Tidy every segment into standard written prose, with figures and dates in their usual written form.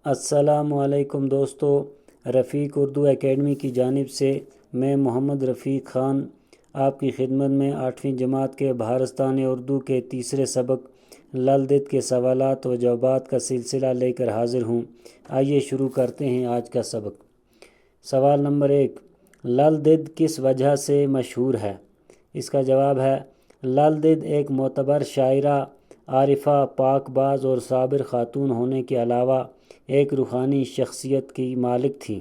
السلام علیکم دوستو، رفیق اردو اکیڈمی کی جانب سے میں محمد رفیق خان آپ کی خدمت میں 8ویں جماعت کے بھارستان اردو کے تیسرے سبق لل دد کے سوالات و جوابات کا سلسلہ لے کر حاضر ہوں۔ آئیے شروع کرتے ہیں آج کا سبق۔ سوال نمبر 1، لل دد کس وجہ سے مشہور ہے؟ اس کا جواب ہے لل دد ایک معتبر شاعرہ، عارفہ، پاک باز اور صابر خاتون ہونے کے علاوہ ایک روحانی شخصیت کی مالک تھیں۔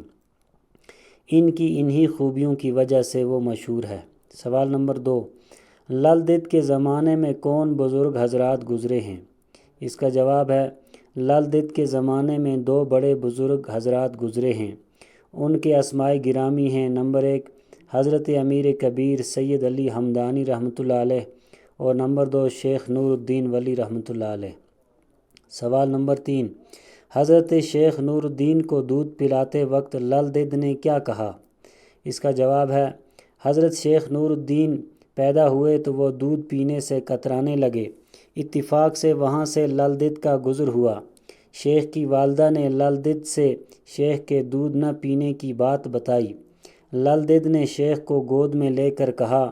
ان کی انہی خوبیوں کی وجہ سے وہ مشہور ہے۔ سوال نمبر 2، لل دد کے زمانے میں کون بزرگ حضرات گزرے ہیں؟ اس کا جواب ہے لل دد کے زمانے میں 2 بڑے بزرگ حضرات گزرے ہیں۔ ان کے اسماء گرامی ہیں: نمبر 1 حضرت امیر کبیر سید علی ہمدانی رحمۃ اللہ علیہ، اور نمبر 2 شیخ نور الدین ولی رحمۃ اللہ علیہ۔ سوال نمبر 3، حضرت شیخ نور الدین کو دودھ پلاتے وقت لل دد نے کیا کہا؟ اس کا جواب ہے حضرت شیخ نور الدین پیدا ہوئے تو وہ دودھ پینے سے کترانے لگے۔ اتفاق سے وہاں سے لل دد کا گزر ہوا۔ شیخ کی والدہ نے لل دد سے شیخ کے دودھ نہ پینے کی بات بتائی۔ لل دد نے شیخ کو گود میں لے کر کہا،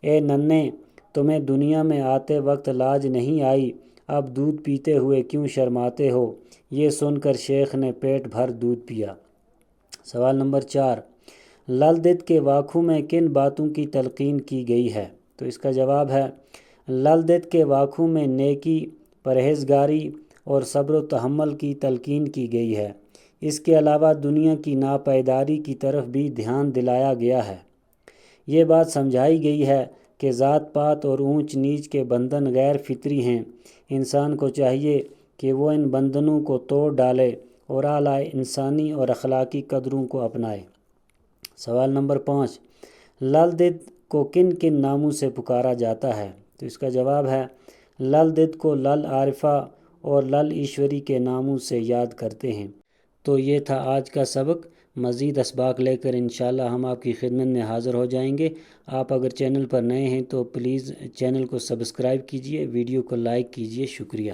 اے ننھے، تمہیں دنیا میں آتے وقت لاج نہیں آئی، اب دودھ پیتے ہوئے کیوں شرماتے ہو؟ یہ سن کر شیخ نے پیٹ بھر دودھ پیا۔ سوال نمبر 4، لل دد کے واقعوں میں کن باتوں کی تلقین کی گئی ہے؟ تو اس کا جواب ہے لل دد کے واقعوں میں نیکی، پرہیزگاری اور صبر و تحمل کی تلقین کی گئی ہے۔ اس کے علاوہ دنیا کی ناپائیداری کی طرف بھی دھیان دلایا گیا ہے۔ یہ بات سمجھائی گئی ہے کہ ذات پات اور اونچ نیچ کے بندھن غیر فطری ہیں۔ انسان کو چاہیے کہ وہ ان بندھنوں کو توڑ ڈالے اور اعلیٰ انسانی اور اخلاقی قدروں کو اپنائے۔ سوال نمبر 5، لل دد کو کن کن ناموں سے پکارا جاتا ہے؟ تو اس کا جواب ہے لل دد کو لل عارفہ اور لل ایشوری کے ناموں سے یاد کرتے ہیں۔ تو یہ تھا آج کا سبق۔ مزید اسباق لے کر انشاءاللہ ہم آپ کی خدمت میں حاضر ہو جائیں گے۔ آپ اگر چینل پر نئے ہیں تو پلیز چینل کو سبسکرائب کیجئے، ویڈیو کو لائک کیجئے۔ شکریہ۔